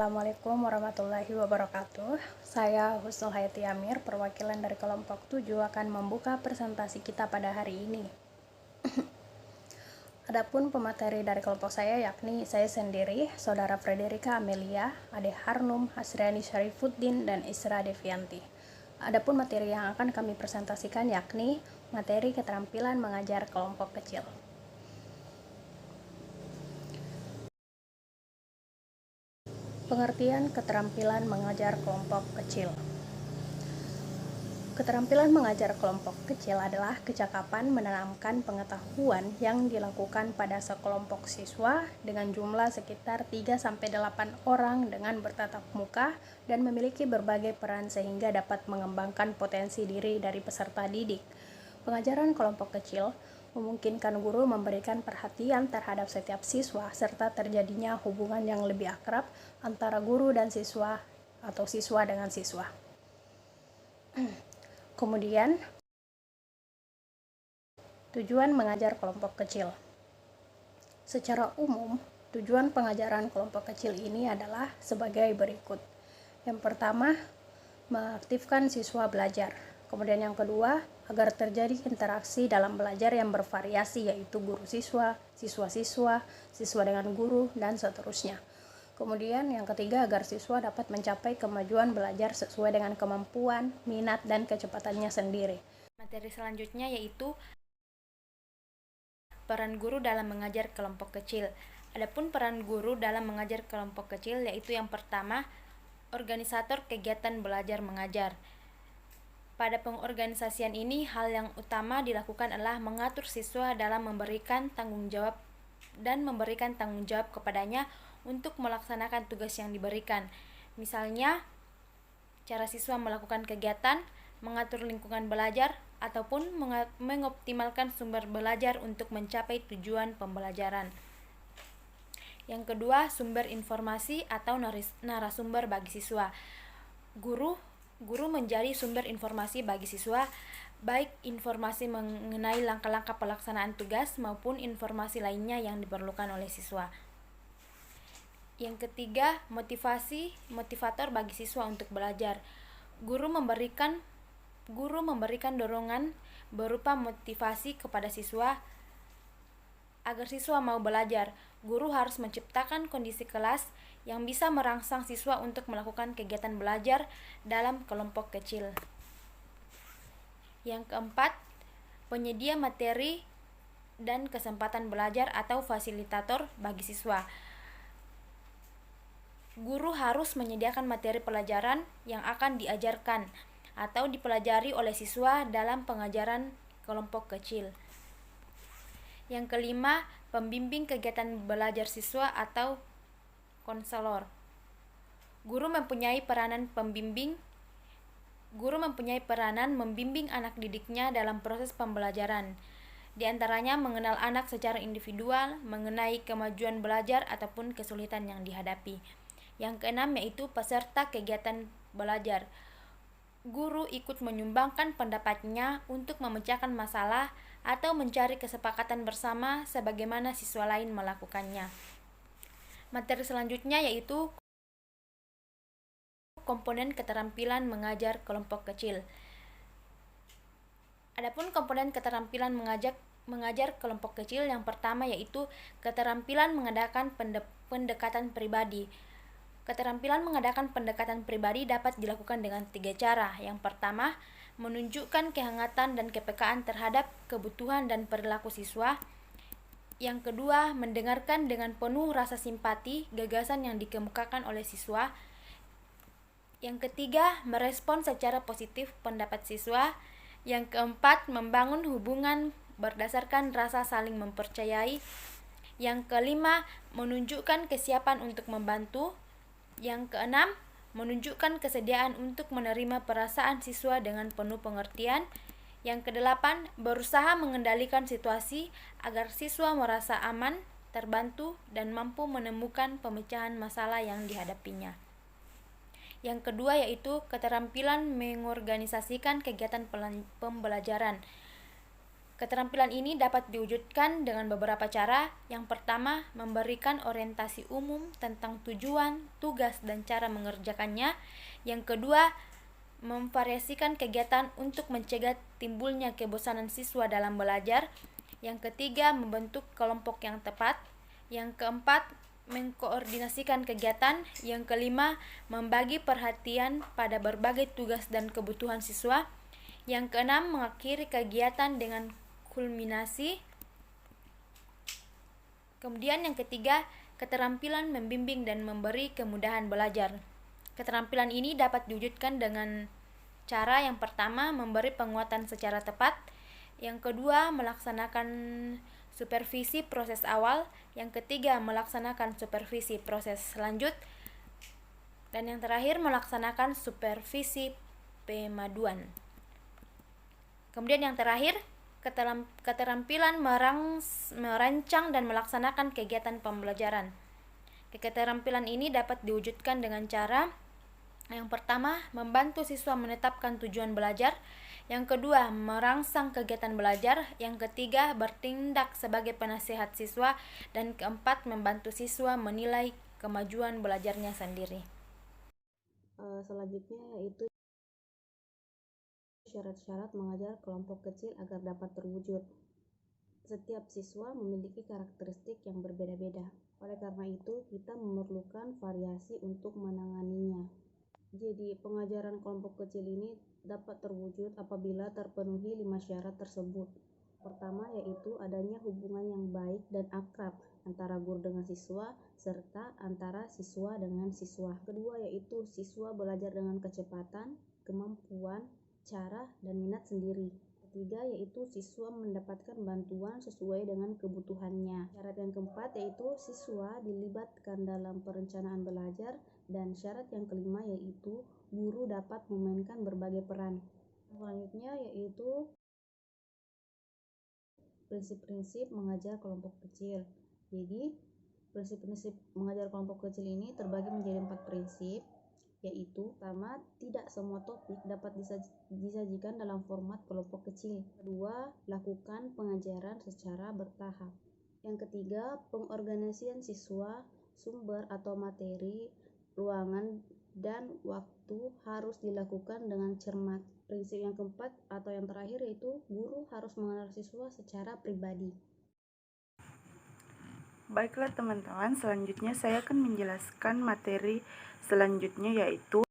Assalamualaikum warahmatullahi wabarakatuh. Saya Husnul Hayati Amir, perwakilan dari kelompok 7 akan membuka presentasi kita pada hari ini. Adapun pemateri dari kelompok saya yakni saya sendiri, Saudara Frederika Amelia, Ade Harnum, Hasriani Syarifuddin, dan Isra Devianti. Adapun materi yang akan kami presentasikan yakni materi keterampilan mengajar kelompok kecil. Pengertian keterampilan mengajar kelompok kecil. Keterampilan mengajar kelompok kecil adalah kecakapan menanamkan pengetahuan yang dilakukan pada sekelompok siswa dengan jumlah sekitar 3-8 orang dengan bertatap muka dan memiliki berbagai peran sehingga dapat mengembangkan potensi diri dari peserta didik. Pengajaran kelompok kecil memungkinkan guru memberikan perhatian terhadap setiap siswa serta terjadinya hubungan yang lebih akrab antara guru dan siswa atau siswa dengan siswa. Kemudian, tujuan mengajar kelompok kecil. Secara umum, tujuan pengajaran kelompok kecil ini adalah sebagai berikut. Yang pertama, mengaktifkan siswa belajar. Kemudian yang kedua, agar terjadi interaksi dalam belajar yang bervariasi, yaitu guru siswa, siswa-siswa, siswa dengan guru, dan seterusnya. Kemudian yang ketiga, agar siswa dapat mencapai kemajuan belajar sesuai dengan kemampuan, minat, dan kecepatannya sendiri. Materi selanjutnya yaitu peran guru dalam mengajar kelompok kecil. Adapun peran guru dalam mengajar kelompok kecil yaitu yang pertama, organisator kegiatan belajar mengajar. Pada pengorganisasian ini, hal yang utama dilakukan adalah mengatur siswa dalam memberikan tanggung jawab kepadanya untuk melaksanakan tugas yang diberikan. Misalnya, cara siswa melakukan kegiatan, mengatur lingkungan belajar, ataupun mengoptimalkan sumber belajar untuk mencapai tujuan pembelajaran. Yang kedua, sumber informasi atau narasumber bagi siswa. Guru menjadi sumber informasi bagi siswa, baik informasi mengenai langkah-langkah pelaksanaan tugas maupun informasi lainnya yang diperlukan oleh siswa. Yang ketiga, motivator bagi siswa untuk belajar. Guru memberikan dorongan berupa motivasi kepada siswa agar siswa mau belajar. Guru harus menciptakan kondisi kelas yang bisa merangsang siswa untuk melakukan kegiatan belajar dalam kelompok kecil. Yang keempat, penyedia materi dan kesempatan belajar atau fasilitator bagi siswa. Guru harus menyediakan materi pelajaran yang akan diajarkan atau dipelajari oleh siswa dalam pengajaran kelompok kecil. Yang kelima, pembimbing kegiatan belajar siswa atau konselor. Guru mempunyai peranan membimbing anak didiknya dalam proses pembelajaran. Di antaranya mengenal anak secara individual, mengenai kemajuan belajar ataupun kesulitan yang dihadapi. Yang keenam yaitu peserta kegiatan belajar. Guru ikut menyumbangkan pendapatnya untuk memecahkan masalah atau mencari kesepakatan bersama sebagaimana siswa lain melakukannya. Materi selanjutnya yaitu komponen keterampilan mengajar kelompok kecil. Adapun komponen keterampilan mengajar kelompok kecil yang pertama yaitu keterampilan mengadakan pendekatan pribadi. Keterampilan mengadakan pendekatan pribadi dapat dilakukan dengan 3 cara. Yang pertama, menunjukkan kehangatan dan kepekaan terhadap kebutuhan dan perilaku siswa. Yang kedua, mendengarkan dengan penuh rasa simpati gagasan yang dikemukakan oleh siswa. Yang ketiga, merespon secara positif pendapat siswa. Yang keempat, membangun hubungan berdasarkan rasa saling mempercayai. Yang kelima, menunjukkan kesiapan untuk membantu. Yang keenam, menunjukkan kesediaan untuk menerima perasaan siswa dengan penuh pengertian. Yang kedelapan, berusaha mengendalikan situasi agar siswa merasa aman, terbantu, dan mampu menemukan pemecahan masalah yang dihadapinya. Yang kedua yaitu keterampilan mengorganisasikan kegiatan pembelajaran. Keterampilan ini dapat diwujudkan dengan beberapa cara. Yang pertama, memberikan orientasi umum tentang tujuan, tugas, dan cara mengerjakannya. Yang kedua, memvariasikan kegiatan untuk mencegah timbulnya kebosanan siswa dalam belajar. Yang ketiga, membentuk kelompok yang tepat. Yang keempat, mengkoordinasikan kegiatan. Yang kelima, membagi perhatian pada berbagai tugas dan kebutuhan siswa. Yang keenam, mengakhiri kegiatan dengan kulminasi. Kemudian yang ketiga, keterampilan membimbing dan memberi kemudahan belajar. Keterampilan ini dapat diwujudkan dengan cara yang pertama, memberi penguatan secara tepat. Yang kedua, melaksanakan supervisi proses awal. Yang ketiga, melaksanakan supervisi proses lanjut. Dan yang terakhir, melaksanakan supervisi pemaduan. Kemudian yang terakhir, keterampilan merancang dan melaksanakan kegiatan pembelajaran. Keterampilan ini dapat diwujudkan dengan cara yang pertama, membantu siswa menetapkan tujuan belajar. Yang kedua, merangsang kegiatan belajar. Yang ketiga, bertindak sebagai penasihat siswa. Dan keempat, membantu siswa menilai kemajuan belajarnya sendiri. Selanjutnya yaitu syarat-syarat mengajar kelompok kecil agar dapat terwujud. Setiap siswa memiliki karakteristik yang berbeda-beda. Oleh karena itu, kita memerlukan variasi untuk menanganinya. Jadi, pengajaran kelompok kecil ini dapat terwujud apabila terpenuhi 5 syarat tersebut. Pertama yaitu adanya hubungan yang baik dan akrab antara guru dengan siswa serta antara siswa dengan siswa. Kedua yaitu siswa belajar dengan kecepatan, kemampuan, cara, dan minat sendiri. Ketiga yaitu siswa mendapatkan bantuan sesuai dengan kebutuhannya. Syarat yang keempat yaitu siswa dilibatkan dalam perencanaan belajar, dan syarat yang kelima yaitu guru dapat memainkan berbagai peran. Selanjutnya yaitu prinsip-prinsip mengajar kelompok kecil. Jadi prinsip-prinsip mengajar kelompok kecil ini terbagi menjadi 4 prinsip, yaitu pertama, tidak semua topik dapat disajikan dalam format kelompok kecil. Kedua, lakukan pengajaran secara bertahap. Yang ketiga, pengorganisasian siswa, sumber atau materi, ruangan, dan waktu harus dilakukan dengan cermat. Prinsip yang keempat atau yang terakhir yaitu guru harus mengenal siswa secara pribadi. Baiklah teman-teman, selanjutnya saya akan menjelaskan materi selanjutnya yaitu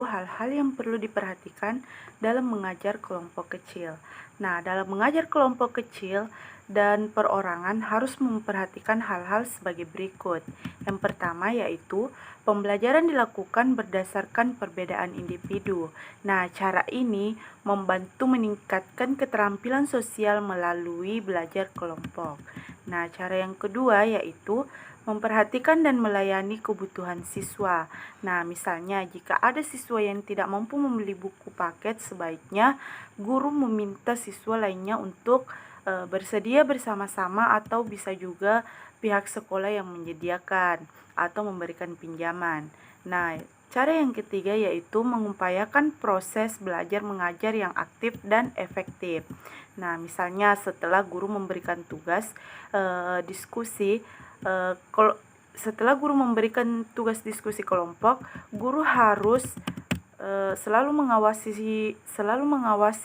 hal-hal yang perlu diperhatikan dalam mengajar kelompok kecil. Nah, dalam mengajar kelompok kecil dan perorangan harus memperhatikan hal-hal sebagai berikut. Yang pertama yaitu pembelajaran dilakukan berdasarkan perbedaan individu. Nah, cara ini membantu meningkatkan keterampilan sosial melalui belajar kelompok. Nah, cara yang kedua yaitu memperhatikan dan melayani kebutuhan siswa. Nah, misalnya jika ada siswa yang tidak mampu membeli buku paket, sebaiknya guru meminta siswa lainnya untuk bersedia bersama-sama, atau bisa juga pihak sekolah yang menyediakan atau memberikan pinjaman. Nah, cara yang ketiga yaitu mengupayakan proses belajar mengajar yang aktif dan efektif. Nah, misalnya setelah guru memberikan tugas diskusi, setelah guru memberikan tugas diskusi kelompok, guru harus selalu mengawasi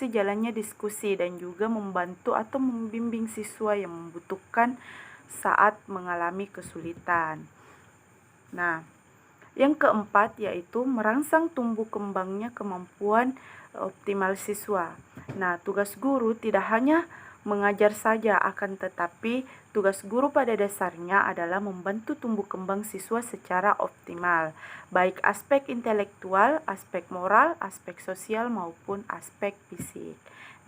jalannya diskusi dan juga membantu atau membimbing siswa yang membutuhkan saat mengalami kesulitan. Nah, yang keempat yaitu merangsang tumbuh kembangnya kemampuan optimal siswa. Nah, tugas guru tidak hanya mengajar saja, akan tetapi tugas guru pada dasarnya adalah membantu tumbuh kembang siswa secara optimal, baik aspek intelektual, aspek moral, aspek sosial, maupun aspek fisik.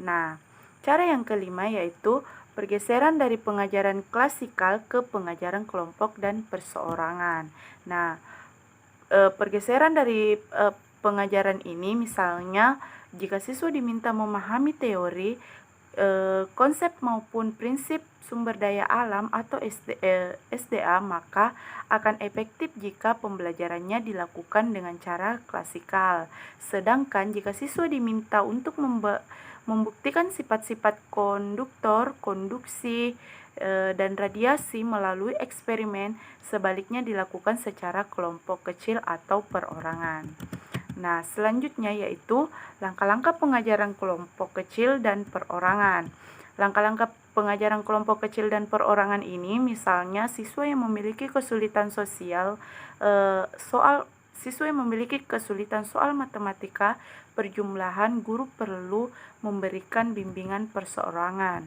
Nah, cara yang kelima yaitu pergeseran dari pengajaran klasikal ke pengajaran kelompok dan perseorangan. Nah, pergeseran dari pengajaran ini misalnya jika siswa diminta memahami teori, konsep maupun prinsip sumber daya alam atau SDA, maka akan efektif jika pembelajarannya dilakukan dengan cara klasikal. Sedangkan jika siswa diminta untuk membuktikan sifat-sisifat konduktor, konduksi, dan radiasi melalui eksperimen, sebaliknya dilakukan secara kelompok kecil atau perorangan. Nah, selanjutnya yaitu langkah-langkah pengajaran kelompok kecil dan perorangan. Langkah-langkah pengajaran kelompok kecil dan perorangan ini misalnya siswa yang memiliki kesulitan soal matematika perjumlahan, guru perlu memberikan bimbingan perseorangan.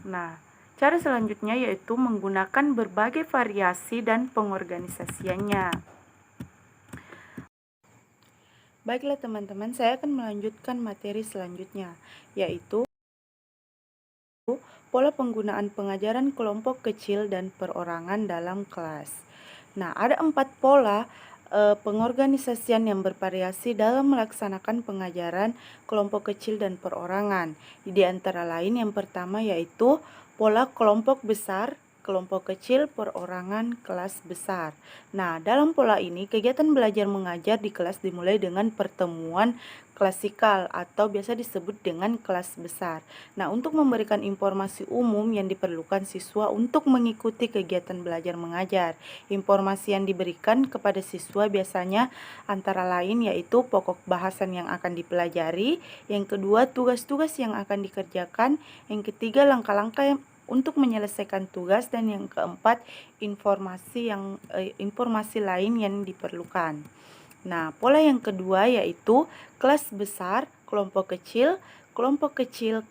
Nah, cara selanjutnya yaitu menggunakan berbagai variasi dan pengorganisasiannya. Baiklah teman-teman, saya akan melanjutkan materi selanjutnya, yaitu pola penggunaan pengajaran kelompok kecil dan perorangan dalam kelas. Nah, ada 4 pola pengorganisasian yang bervariasi dalam melaksanakan pengajaran kelompok kecil dan perorangan. Di antara lain yang pertama yaitu pola kelompok besar, kelompok kecil, perorangan, kelas besar. Nah, dalam pola ini kegiatan belajar mengajar di kelas dimulai dengan pertemuan klasikal atau biasa disebut dengan kelas besar. Nah, untuk memberikan informasi umum yang diperlukan siswa untuk mengikuti kegiatan belajar mengajar. Informasi yang diberikan kepada siswa biasanya antara lain yaitu pokok bahasan yang akan dipelajari, yang kedua tugas-tugas yang akan dikerjakan, yang ketiga langkah-langkah untuk menyelesaikan tugas, dan yang keempat informasi lain yang diperlukan. Nah, pola yang kedua yaitu kelas besar, kelompok kecil,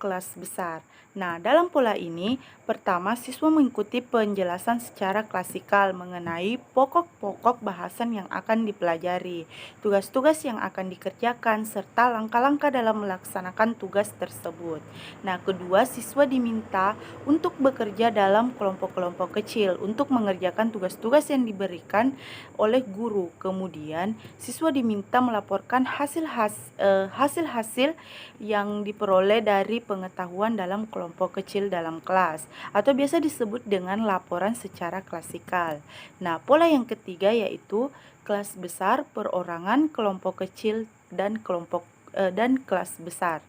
kelas besar. Nah, dalam pola ini, pertama siswa mengikuti penjelasan secara klasikal mengenai pokok-pokok bahasan yang akan dipelajari, tugas-tugas yang akan dikerjakan, serta langkah-langkah dalam melaksanakan tugas tersebut. Nah, kedua, siswa diminta untuk bekerja dalam kelompok-kelompok kecil untuk mengerjakan tugas-tugas yang diberikan oleh guru. Kemudian, siswa diminta melaporkan hasil-hasil yang diperoleh dari pengetahuan dalam kelompok kecil dalam kelas, atau biasa disebut dengan laporan secara klasikal. Nah, pola yang ketiga yaitu kelas besar, perorangan, kelompok kecil, dan kelas besar.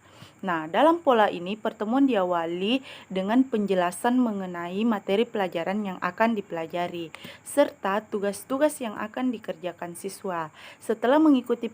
Nah, dalam pola ini pertemuan diawali dengan penjelasan mengenai materi pelajaran yang akan dipelajari, serta tugas-tugas yang akan dikerjakan siswa. Setelah mengikuti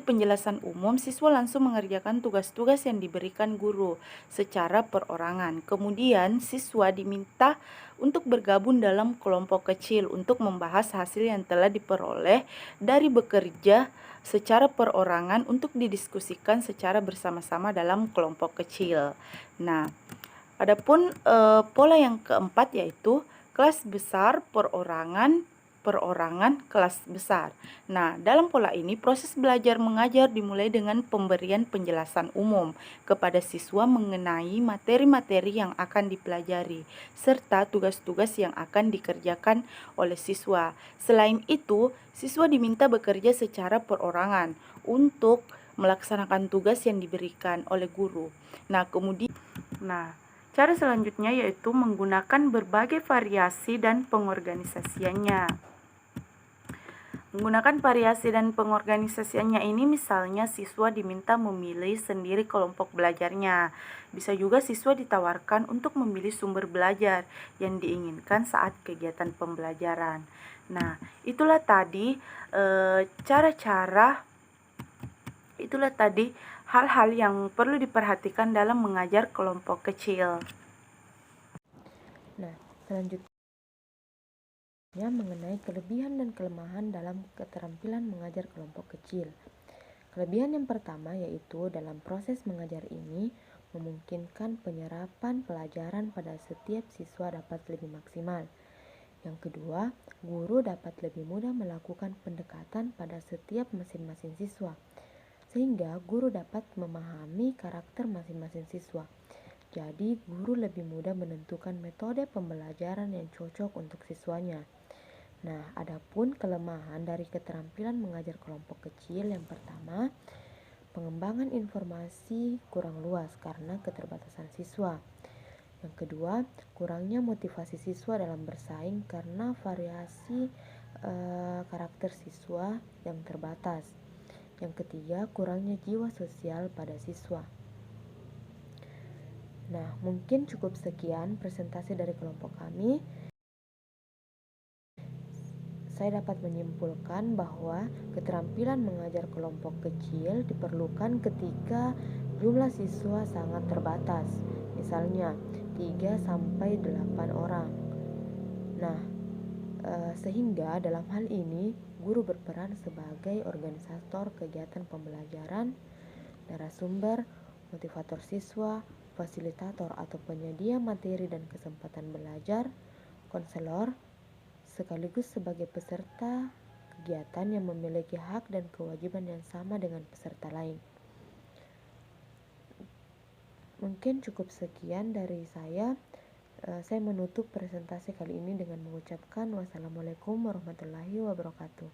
penjelasan umum, siswa langsung mengerjakan tugas-tugas yang diberikan guru secara perorangan. Kemudian, siswa diminta untuk bergabung dalam kelompok kecil untuk membahas hasil yang telah diperoleh dari bekerja secara perorangan untuk didiskusikan secara bersama-sama dalam kelompok kecil. Nah, adapun pola yang keempat yaitu kelas besar, perorangan, kelas besar. Nah, dalam pola ini proses belajar mengajar dimulai dengan pemberian penjelasan umum kepada siswa mengenai materi-materi yang akan dipelajari serta tugas-tugas yang akan dikerjakan oleh siswa. Selain itu, siswa diminta bekerja secara perorangan untuk melaksanakan tugas yang diberikan oleh guru. Cara selanjutnya yaitu menggunakan berbagai variasi dan pengorganisasiannya. Menggunakan variasi dan pengorganisasiannya ini misalnya siswa diminta memilih sendiri kelompok belajarnya. Bisa juga siswa ditawarkan untuk memilih sumber belajar yang diinginkan saat kegiatan pembelajaran. Nah, itulah tadi hal-hal yang perlu diperhatikan dalam mengajar kelompok kecil. Nah, selanjutnya mengenai kelebihan dan kelemahan dalam keterampilan mengajar kelompok kecil. Kelebihan yang pertama yaitu dalam proses mengajar ini memungkinkan penyerapan pelajaran pada setiap siswa dapat lebih maksimal. Yang kedua, guru dapat lebih mudah melakukan pendekatan pada setiap masing-masing siswa, sehingga guru dapat memahami karakter masing-masing siswa. Jadi, guru lebih mudah menentukan metode pembelajaran yang cocok untuk siswanya. Nah, adapun kelemahan dari keterampilan mengajar kelompok kecil yang pertama, pengembangan informasi kurang luas karena keterbatasan siswa. Yang kedua, kurangnya motivasi siswa dalam bersaing karena variasi karakter siswa yang terbatas. Yang ketiga, kurangnya jiwa sosial pada siswa. Nah, mungkin cukup sekian presentasi dari kelompok kami. Saya dapat menyimpulkan bahwa keterampilan mengajar kelompok kecil diperlukan ketika jumlah siswa sangat terbatas, misalnya 3-8 orang. Nah, sehingga dalam hal ini guru berperan sebagai organisator kegiatan pembelajaran, narasumber, motivator siswa, fasilitator atau penyedia materi dan kesempatan belajar, konselor, sekaligus sebagai peserta kegiatan yang memiliki hak dan kewajiban yang sama dengan peserta lain. Mungkin cukup sekian dari saya. Saya menutup presentasi kali ini dengan mengucapkan wassalamualaikum warahmatullahi wabarakatuh.